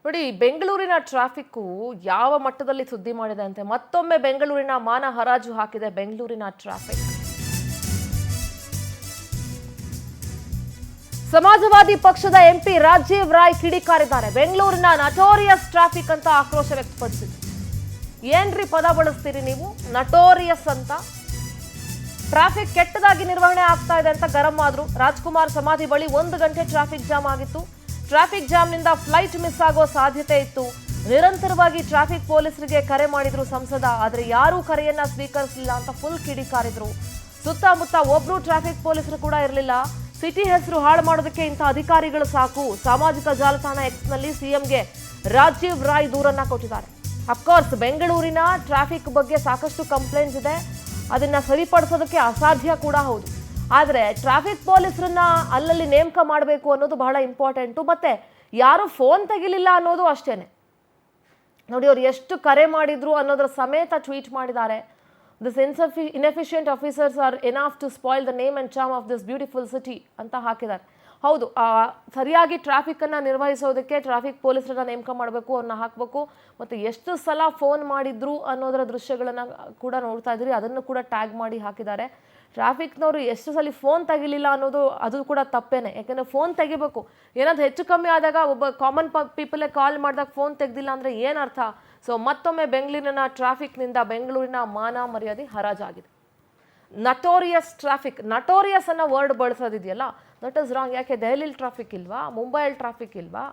ನೋಡಿ, ಬೆಂಗಳೂರಿನ ಟ್ರಾಫಿಕ್ಕು ಯಾವ ಮಟ್ಟದಲ್ಲಿ ಸುದ್ದಿ ಮಾಡಿದೆ ಅಂತೆ ಮತ್ತೊಮ್ಮೆ ಬೆಂಗಳೂರಿನ ಮಾನ ಹರಾಜು ಹಾಕಿದೆ ಬೆಂಗಳೂರಿನ ಟ್ರಾಫಿಕ್. ಸಮಾಜವಾದಿ ಪಕ್ಷದ ಎಂಪಿ ರಾಜೀವ್ ರಾಯ್ ಕಿಡಿಕಾರಿದ್ದಾರೆ. ಬೆಂಗಳೂರಿನ ನಟೋರಿಯಸ್ ಟ್ರಾಫಿಕ್ ಅಂತ ಆಕ್ರೋಶ ವ್ಯಕ್ತಪಡಿಸಿದ್ರು. ಏನ್ರಿ ಪದ ಬಳಸ್ತೀರಿ ನೀವು, ನಟೋರಿಯಸ್ ಅಂತ? ಟ್ರಾಫಿಕ್ ಕೆಟ್ಟದಾಗಿ ನಿರ್ವಹಣೆ ಆಗ್ತಾ ಇದೆ ಅಂತ ಗರಂ ಆದ್ರು. ರಾಜ್ಕುಮಾರ್ ಸಮಾಧಿ ಬಳಿ 1 ಗಂಟೆ ಟ್ರಾಫಿಕ್ ಜಾಮ್ ಆಗಿತ್ತು. ಟ್ರಾಫಿಕ್ ಜಾಮ್ನಿಂದ ಫ್ಲೈಟ್ ಮಿಸ್ ಆಗೋ ಸಾಧ್ಯತೆ ಇತ್ತು. ನಿರಂತರವಾಗಿ ಟ್ರಾಫಿಕ್ ಪೊಲೀಸರಿಗೆ ಕರೆ ಮಾಡಿದ್ರು ಸಂಸದ, ಆದರೆ ಯಾರೂ ಕರೆಯನ್ನ ಸ್ವೀಕರಿಸಲಿಲ್ಲ ಅಂತ ಫುಲ್ ಕಿಡಿಕಾರಿದ್ರು. ಸುತ್ತಮುತ್ತ ಒಬ್ರು ಟ್ರಾಫಿಕ್ ಪೊಲೀಸರು ಕೂಡ ಇರಲಿಲ್ಲ. ಸಿಟಿ ಹೆಸರು ಹಾಳು ಮಾಡೋದಕ್ಕೆ ಇಂಥ ಅಧಿಕಾರಿಗಳು ಸಾಕು. ಸಾಮಾಜಿಕ ಜಾಲತಾಣ ಎಕ್ಸ್ನಲ್ಲಿ ಸಿಎಂಗೆ ರಾಜೀವ್ ರಾಯ್ ದೂರನ್ನ ಕೊಟ್ಟಿದ್ದಾರೆ. ಅಫ್ಕೋರ್ಸ್ ಬೆಂಗಳೂರಿನ ಟ್ರಾಫಿಕ್ ಬಗ್ಗೆ ಸಾಕಷ್ಟು ಕಂಪ್ಲೇಂಟ್ಸ್ ಇದೆ, ಅದನ್ನ ಸರಿಪಡಿಸೋದಕ್ಕೆ ಅಸಾಧ್ಯ ಕೂಡ ಹೌದು. ಆದರೆ ಟ್ರಾಫಿಕ್ ಪೊಲೀಸರನ್ನ ಅಲ್ಲಲ್ಲಿ ನೇಮಕ ಮಾಡಬೇಕು ಅನ್ನೋದು ಬಹಳ ಇಂಪಾರ್ಟೆಂಟು. ಮತ್ತೆ ಯಾರು ಫೋನ್ ತೆಗಿಲಿಲ್ಲ ಅನ್ನೋದು ಅಷ್ಟೇನೆ. ನೋಡಿ, ಅವ್ರು ಎಷ್ಟು ಕರೆ ಮಾಡಿದ್ರು ಅನ್ನೋದ್ರ ಸಮೇತ ಟ್ವೀಟ್ ಮಾಡಿದ್ದಾರೆ. This inefficient officers are enough to spoil the name and charm of this beautiful city ಅಂತ ಹಾಕಿದ್ದಾರೆ. ಹೌದು, ಸರಿಯಾಗಿ ಟ್ರಾಫಿಕನ್ನು ನಿರ್ವಹಿಸೋದಕ್ಕೆ ಟ್ರಾಫಿಕ್ ಪೊಲೀಸರನ್ನ ನೇಮಕ ಮಾಡಬೇಕು, ಅವ್ರನ್ನ ಹಾಕಬೇಕು. ಮತ್ತು ಎಷ್ಟು ಸಲ ಫೋನ್ ಮಾಡಿದ್ರು ಅನ್ನೋದರ ದೃಶ್ಯಗಳನ್ನು ಕೂಡ ನೋಡ್ತಾ ಇದ್ರಿ, ಅದನ್ನು ಕೂಡ ಟ್ಯಾಗ್ ಮಾಡಿ ಹಾಕಿದ್ದಾರೆ. ಟ್ರಾಫಿಕ್ನವರು ಎಷ್ಟು ಸಲ ಫೋನ್ ತೆಗಿಲಿಲ್ಲ ಅನ್ನೋದು ಅದು ಕೂಡ ತಪ್ಪೇನೆ. ಯಾಕೆಂದರೆ ಫೋನ್ ತೆಗಿಬೇಕು. ಏನಾದ್ರು ಹೆಚ್ಚು ಕಮ್ಮಿ ಆದಾಗ ಒಬ್ಬ ಕಾಮನ್ ಪೀಪಲೇ ಕಾಲ್ ಮಾಡಿದಾಗ ಫೋನ್ ತೆಗ್ದಿಲ್ಲ ಅಂದರೆ ಏನರ್ಥ? ಸೊ ಮತ್ತೊಮ್ಮೆ ಬೆಂಗಳೂರಿನ ಟ್ರಾಫಿಕ್ನಿಂದ ಬೆಂಗಳೂರಿನ ಮಾನ ಮರ್ಯಾದೆ ಹರಾಜಾಗಿದೆ. ನಟೋರಿಯಸ್ ಟ್ರಾಫಿಕ್, ನಟೋರಿಯಸ್ ಅನ್ನೋ ವರ್ಡ್ ಬಳಸೋದಿದೆಯಲ್ಲ, ದಟ್ ಇಸ್ ರಾಂಗ್. ಯಾಕೆ ದೆಹಲಿಲಿ ಟ್ರಾಫಿಕ್ ಇಲ್ವಾ? ಮುಂಬೈಯಲ್ಲಿ ಟ್ರಾಫಿಕ್ ಇಲ್ವಾ?